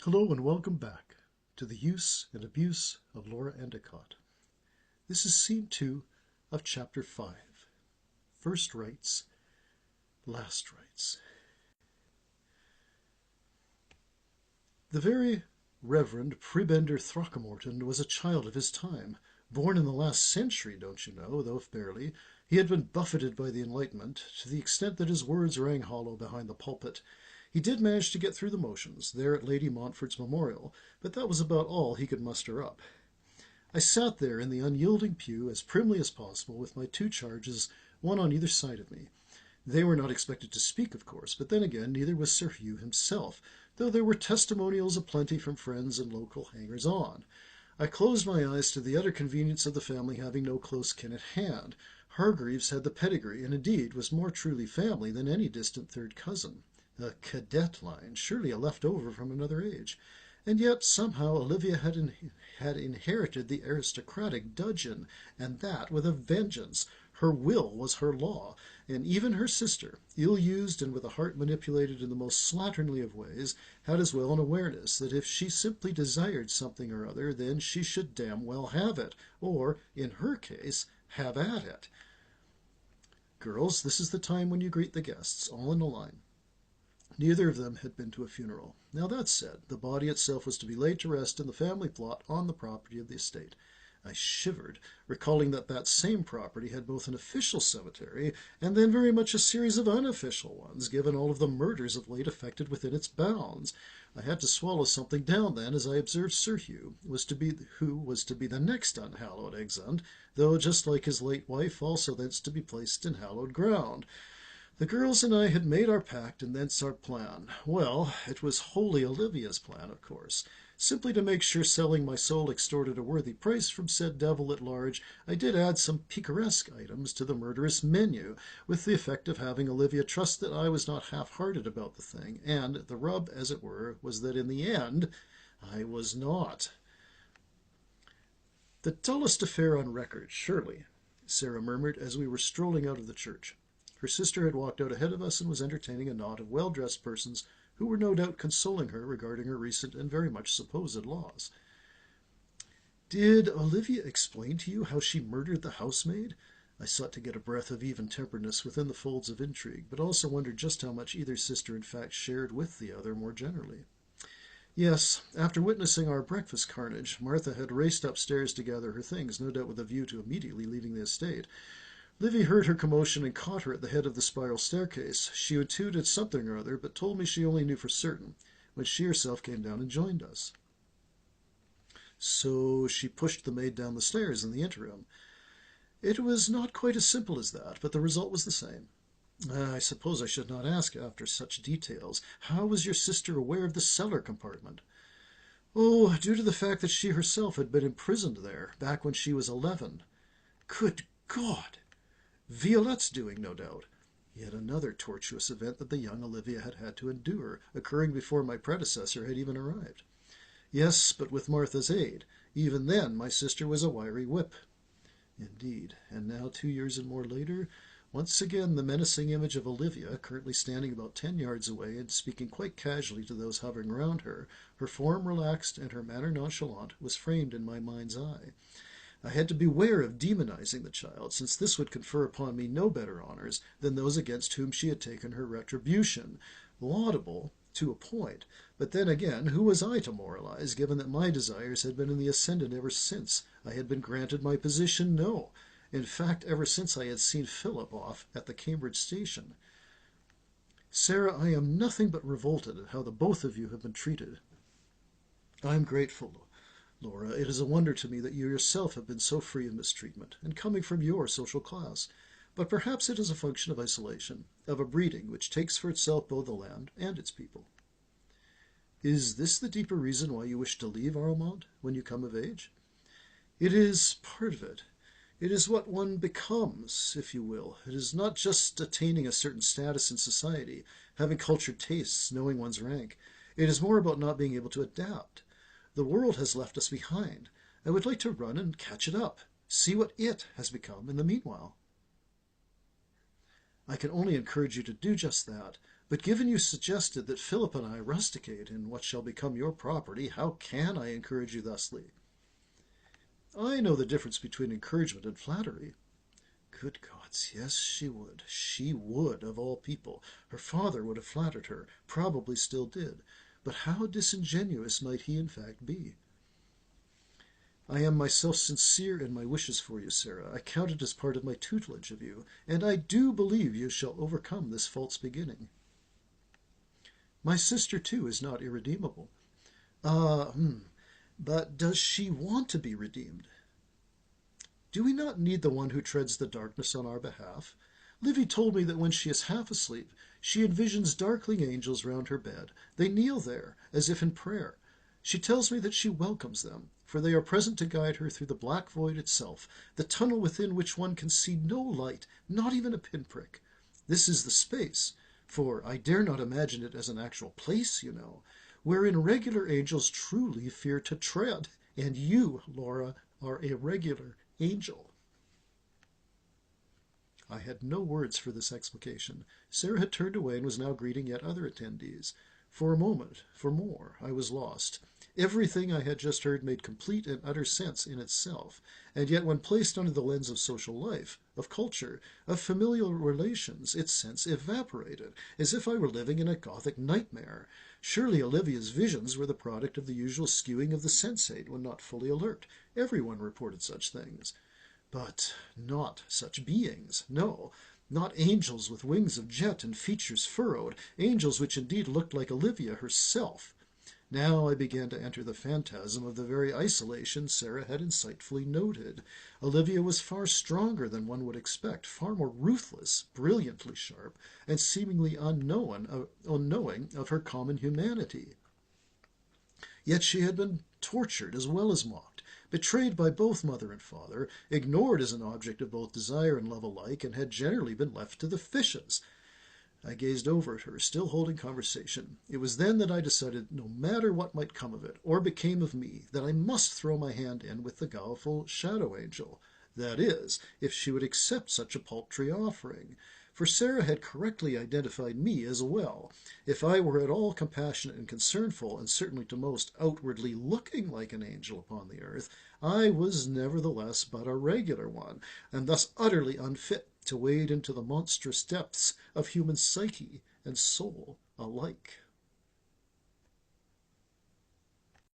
Hello and welcome back to the use and abuse of Laura Endicott. This is scene 2 of chapter 5, First Rites, Last Rites. The very Reverend Prebender Throckmorton was a child of his time, born in the last century, don't you know, though if barely. He had been buffeted by the Enlightenment to the extent that his words rang hollow behind the pulpit. He did manage to get through the motions, there at Lady Montford's memorial, but that was about all he could muster up. I sat there in the unyielding pew as primly as possible with my two charges, one on either side of me. They were not expected to speak, of course, but then again neither was Sir Hugh himself, though there were testimonials aplenty from friends and local hangers-on. I closed my eyes to the utter convenience of the family having no close kin at hand. Hargreaves had the pedigree, and indeed was more truly family than any distant third cousin. A cadet line, surely a left-over from another age. And yet, somehow, Olivia had inherited the aristocratic dudgeon, and that with a vengeance. Her will was her law, and even her sister, ill-used and with a heart manipulated in the most slatternly of ways, had as well an awareness that if she simply desired something or other, then she should damn well have it, or, in her case, have at it. Girls, this is the time when you greet the guests, all in a line. Neither of them had been to a funeral. Now that said, the body itself was to be laid to rest in the family plot on the property of the estate. I shivered, recalling that that same property had both an official cemetery and then very much a series of unofficial ones, given all of the murders of late effected within its bounds. I had to swallow something down then as I observed Sir Hugh, who was to be the next unhallowed exeunt, though just like his late wife, also thence to be placed in hallowed ground. The girls and I had made our pact, and thence our plan. Well, it was wholly Olivia's plan, of course. Simply to make sure selling my soul extorted a worthy price from said devil at large, I did add some picaresque items to the murderous menu, with the effect of having Olivia trust that I was not half-hearted about the thing, and the rub, as it were, was that in the end I was not. "The dullest affair on record, surely," Sarah murmured as we were strolling out of the church. Her sister had walked out ahead of us and was entertaining a knot of well-dressed persons who were no doubt consoling her regarding her recent and very much supposed loss. "Did Olivia explain to you how she murdered the housemaid?" I sought to get a breath of even-temperedness within the folds of intrigue, but also wondered just how much either sister in fact shared with the other more generally. Yes, after witnessing our breakfast carnage, Martha had raced upstairs to gather her things, no doubt with a view to immediately leaving the estate. Livy heard her commotion and caught her at the head of the spiral staircase. She intuited something or other, but told me she only knew for certain when she herself came down and joined us. So she pushed the maid down the stairs in the interim. It was not quite as simple as that, but the result was the same. I suppose I should not ask after such details. How was your sister aware of the cellar compartment? Oh, due to the fact that she herself had been imprisoned there, back when she was 11. Good God! Violette's doing, no doubt. Yet another tortuous event that the young Olivia had had to endure, occurring before my predecessor had even arrived. Yes, but with Martha's aid. Even then, my sister was a wiry whip. Indeed, and now 2 years and more later, once again the menacing image of Olivia, currently standing about 10 yards away and speaking quite casually to those hovering round her, her form relaxed and her manner nonchalant, was framed in my mind's eye. I had to beware of demonizing the child, since this would confer upon me no better honors than those against whom she had taken her retribution. Laudable, to a point, but then again, who was I to moralize, given that my desires had been in the ascendant ever since I had been granted my position? No, in fact, ever since I had seen Philip off at the Cambridge station. Sarah, I am nothing but revolted at how the both of you have been treated. I am grateful, Laura. It is a wonder to me that you yourself have been so free of mistreatment, and coming from your social class. But perhaps it is a function of isolation, of a breeding which takes for itself both the land and its people. Is this the deeper reason why you wish to leave Armand when you come of age? It is part of it. It is what one becomes, if you will. It is not just attaining a certain status in society, having cultured tastes, knowing one's rank. It is more about not being able to adapt. The world has left us behind. I would like to run and catch it up, see what it has become in the meanwhile. I can only encourage you to do just that, But given you suggested that Philip and I rusticate in what shall become your property, how can I encourage you thusly? I know the difference between encouragement and flattery. Good gods, yes, she would. She would, of all people. Her father would have flattered her, probably still did. But how disingenuous might he in fact be? I am myself sincere in my wishes for you, Sarah. I count it as part of my tutelage of you, and I do believe you shall overcome this false beginning. My sister, too, is not irredeemable. Ah, but does she want to be redeemed? Do we not need the one who treads the darkness on our behalf? Livy told me that when she is half asleep, she envisions darkling angels round her bed. They kneel there, as if in prayer. She tells me that she welcomes them, for they are present to guide her through the black void itself, the tunnel within which one can see no light, not even a pinprick. This is the space, for I dare not imagine it as an actual place, you know, wherein regular angels truly fear to tread. And you, Laura, are a regular angel. I had no words for this explication. Sarah had turned away and was now greeting yet other attendees. For a moment, for more, I was lost. Everything I had just heard made complete and utter sense in itself, and yet when placed under the lens of social life, of culture, of familial relations, its sense evaporated, as if I were living in a Gothic nightmare. Surely Olivia's visions were the product of the usual skewing of the sensate when not fully alert. Everyone reported such things. But not such beings. No, not angels with wings of jet and features furrowed, angels which indeed looked like Olivia herself. Now I began to enter the phantasm of the very isolation Sarah had insightfully noted. Olivia was far stronger than one would expect, far more ruthless, brilliantly sharp, and seemingly unknowing of her common humanity. Yet she had been tortured as well as mocked, betrayed by both mother and father, ignored as an object of both desire and love alike, and had generally been left to the fishes. I gazed over at her, still holding conversation. It was then that I decided, no matter what might come of it, or became of me, that I must throw my hand in with the guileful shadow angel. That is, if she would accept such a paltry offering. For Sarah had correctly identified me as well. If I were at all compassionate and concernful, and certainly to most outwardly looking like an angel upon the earth, I was nevertheless but a regular one, and thus utterly unfit to wade into the monstrous depths of human psyche and soul alike.